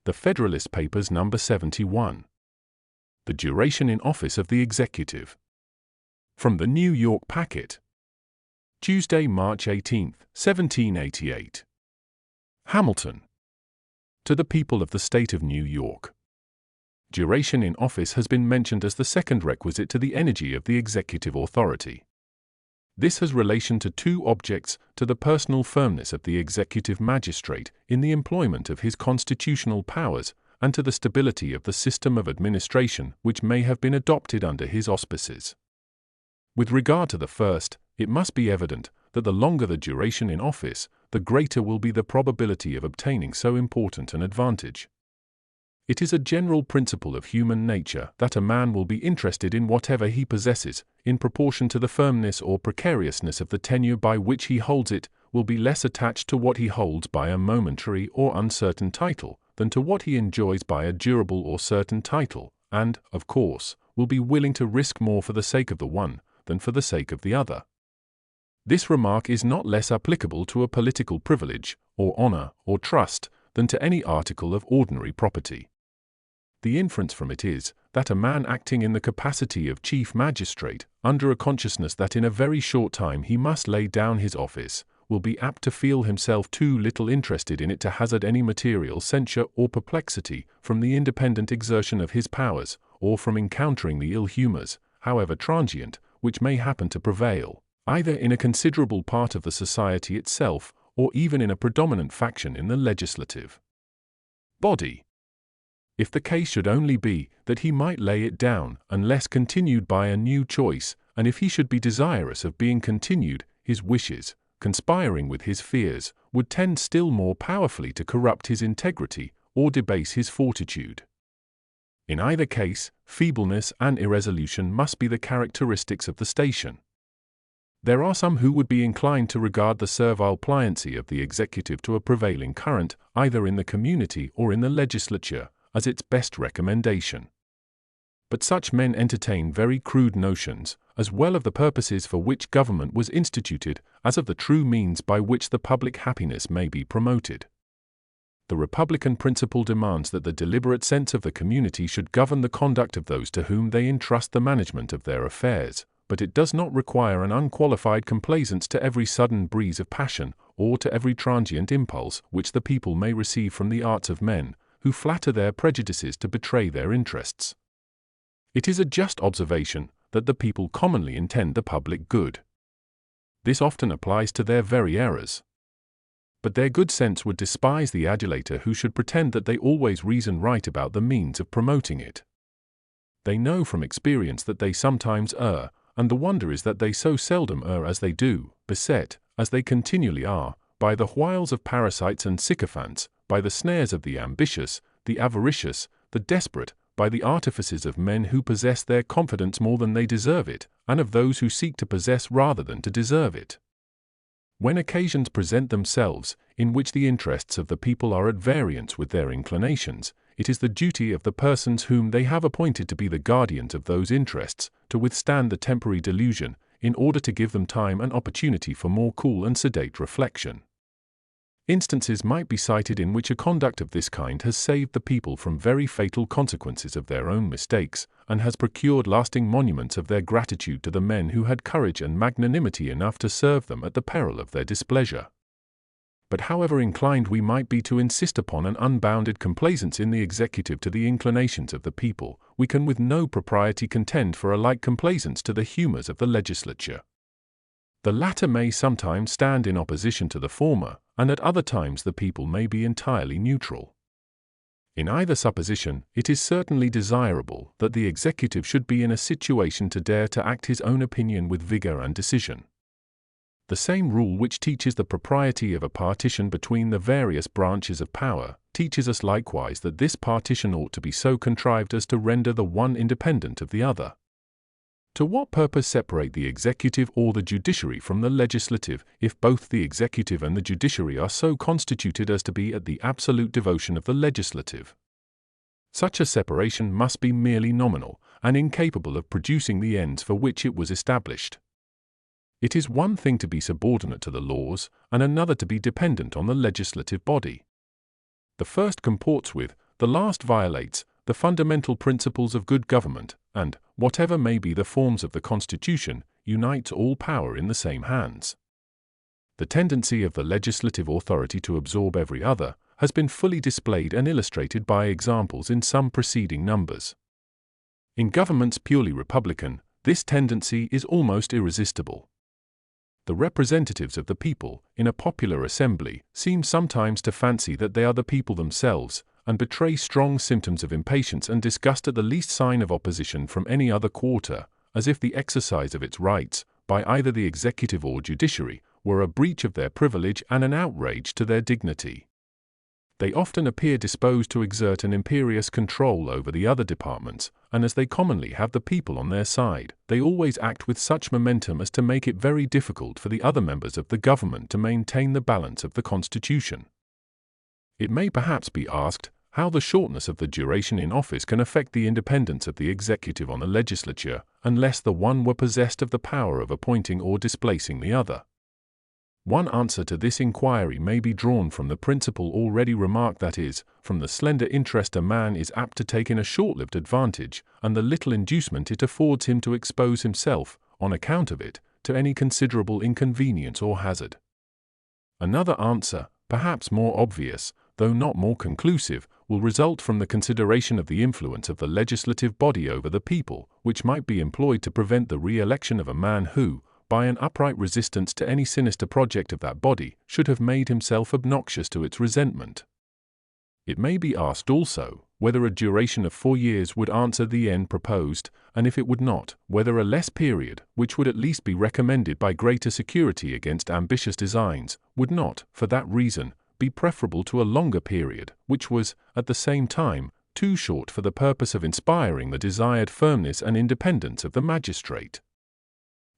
The Federalist Papers number 71. The duration in office of the executive. From the New York Packet. Tuesday, March 18, 1788. Hamilton. To the people of the state of New York. Duration in office has been mentioned as the second requisite to the energy of the executive authority. This has relation to two objects: to the personal firmness of the executive magistrate in the employment of his constitutional powers, and to the stability of the system of administration which may have been adopted under his auspices. With regard to the first, it must be evident that the longer the duration in office, the greater will be the probability of obtaining so important an advantage. It is a general principle of human nature that a man will be interested in whatever he possesses, in proportion to the firmness or precariousness of the tenure by which he holds it, will be less attached to what he holds by a momentary or uncertain title, than to what he enjoys by a durable or certain title, and, of course, will be willing to risk more for the sake of the one, than for the sake of the other. This remark is not less applicable to a political privilege, or honor, or trust, than to any article of ordinary property. The inference from it is, that a man acting in the capacity of chief magistrate, under a consciousness that in a very short time he must lay down his office, will be apt to feel himself too little interested in it to hazard any material censure or perplexity from the independent exertion of his powers, or from encountering the ill humors, however transient, which may happen to prevail, either in a considerable part of the society itself, or even in a predominant faction in the legislative body. If the case should only be that he might lay it down unless continued by a new choice, and if he should be desirous of being continued, his wishes, conspiring with his fears, would tend still more powerfully to corrupt his integrity or debase his fortitude. In either case, feebleness and irresolution must be the characteristics of the station. There are some who would be inclined to regard the servile pliancy of the executive to a prevailing current, either in the community or in the legislature, as its best recommendation. But such men entertain very crude notions, as well of the purposes for which government was instituted, as of the true means by which the public happiness may be promoted. The republican principle demands that the deliberate sense of the community should govern the conduct of those to whom they entrust the management of their affairs, but it does not require an unqualified complaisance to every sudden breeze of passion, or to every transient impulse which the people may receive from the arts of men, who flatter their prejudices to betray their interests. It is a just observation that the people commonly intend the public good. This often applies to their very errors. But their good sense would despise the adulator who should pretend that they always reason right about the means of promoting it. They know from experience that they sometimes err, and the wonder is that they so seldom err as they do, beset, as they continually are, by the wiles of parasites and sycophants, by the snares of the ambitious, the avaricious, the desperate, by the artifices of men who possess their confidence more than they deserve it, and of those who seek to possess rather than to deserve it. When occasions present themselves, in which the interests of the people are at variance with their inclinations, it is the duty of the persons whom they have appointed to be the guardians of those interests, to withstand the temporary delusion, in order to give them time and opportunity for more cool and sedate reflection. Instances might be cited in which a conduct of this kind has saved the people from very fatal consequences of their own mistakes, and has procured lasting monuments of their gratitude to the men who had courage and magnanimity enough to serve them at the peril of their displeasure. But however inclined we might be to insist upon an unbounded complaisance in the executive to the inclinations of the people, we can with no propriety contend for a like complaisance to the humors of the legislature. The latter may sometimes stand in opposition to the former, and at other times the people may be entirely neutral. In either supposition, it is certainly desirable that the executive should be in a situation to dare to act his own opinion with vigor and decision. The same rule which teaches the propriety of a partition between the various branches of power, teaches us likewise that this partition ought to be so contrived as to render the one independent of the other. To what purpose separate the executive or the judiciary from the legislative, if both the executive and the judiciary are so constituted as to be at the absolute devotion of the legislative? Such a separation must be merely nominal, and incapable of producing the ends for which it was established. It is one thing to be subordinate to the laws, and another to be dependent on the legislative body. The first comports with, the last violates the fundamental principles of good government, and, whatever may be the forms of the Constitution, unites all power in the same hands. The tendency of the legislative authority to absorb every other has been fully displayed and illustrated by examples in some preceding numbers. In governments purely republican, this tendency is almost irresistible. The representatives of the people, in a popular assembly, seem sometimes to fancy that they are the people themselves, and betray strong symptoms of impatience and disgust at the least sign of opposition from any other quarter, as if the exercise of its rights, by either the executive or judiciary, were a breach of their privilege and an outrage to their dignity. They often appear disposed to exert an imperious control over the other departments, and as they commonly have the people on their side, they always act with such momentum as to make it very difficult for the other members of the government to maintain the balance of the Constitution. It may perhaps be asked how the shortness of the duration in office can affect the independence of the executive on the legislature, unless the one were possessed of the power of appointing or displacing the other. One answer to this inquiry may be drawn from the principle already remarked, that is, from the slender interest a man is apt to take in a short-lived advantage, and the little inducement it affords him to expose himself, on account of it, to any considerable inconvenience or hazard. Another answer, perhaps more obvious, though not more conclusive, will result from the consideration of the influence of the legislative body over the people, which might be employed to prevent the re-election of a man who, by an upright resistance to any sinister project of that body, should have made himself obnoxious to its resentment. It may be asked also, whether a duration of 4 years would answer the end proposed, and if it would not, whether a less period, which would at least be recommended by greater security against ambitious designs, would not, for that reason, be preferable to a longer period, which was, at the same time, too short for the purpose of inspiring the desired firmness and independence of the magistrate.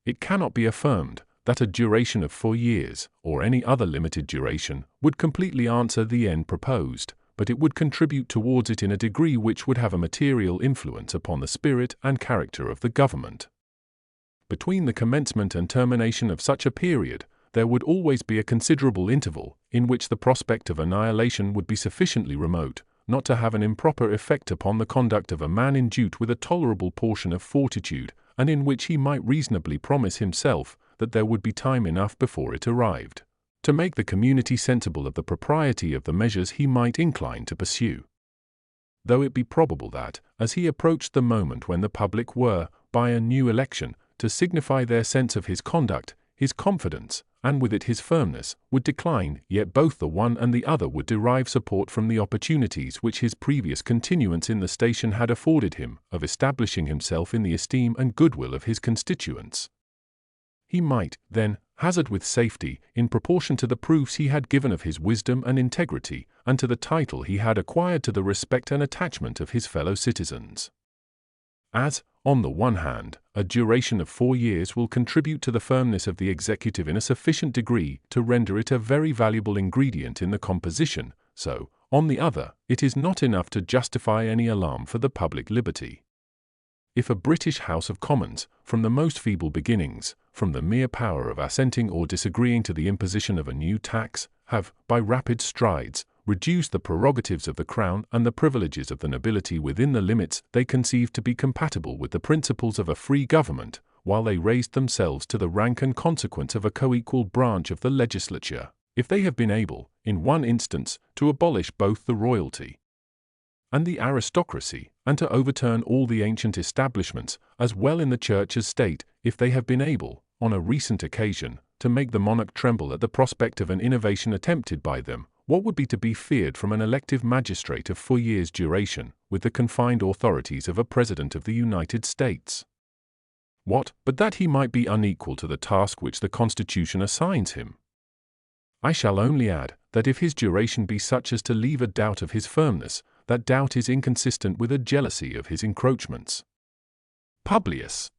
It cannot be affirmed that a duration of 4 years, or any other limited duration, would completely answer the end proposed, but it would contribute towards it in a degree which would have a material influence upon the spirit and character of the government. Between the commencement and termination of such a period, there would always be a considerable interval, in which the prospect of annihilation would be sufficiently remote, not to have an improper effect upon the conduct of a man endued with a tolerable portion of fortitude, and in which he might reasonably promise himself that there would be time enough before it arrived, to make the community sensible of the propriety of the measures he might incline to pursue. Though it be probable that, as he approached the moment when the public were, by a new election, to signify their sense of his conduct, his confidence, and with it his firmness, would decline, yet both the one and the other would derive support from the opportunities which his previous continuance in the station had afforded him, of establishing himself in the esteem and goodwill of his constituents. He might, then, hazard with safety, in proportion to the proofs he had given of his wisdom and integrity, and to the title he had acquired to the respect and attachment of his fellow citizens. As, on the one hand, a duration of 4 years will contribute to the firmness of the executive in a sufficient degree to render it a very valuable ingredient in the composition, so, on the other, it is not enough to justify any alarm for the public liberty. If a British House of Commons, from the most feeble beginnings, from the mere power of assenting or disagreeing to the imposition of a new tax, have, by rapid strides, reduced the prerogatives of the Crown and the privileges of the nobility within the limits they conceived to be compatible with the principles of a free government, while they raised themselves to the rank and consequence of a co-equal branch of the legislature, if they have been able, in one instance, to abolish both the royalty and the aristocracy, and to overturn all the ancient establishments, as well in the church as state, if they have been able, on a recent occasion, to make the monarch tremble at the prospect of an innovation attempted by them, what would be to be feared from an elective magistrate of 4 years' duration, with the confined authorities of a President of the United States? What, but that he might be unequal to the task which the Constitution assigns him? I shall only add, that if his duration be such as to leave a doubt of his firmness, that doubt is inconsistent with a jealousy of his encroachments. Publius.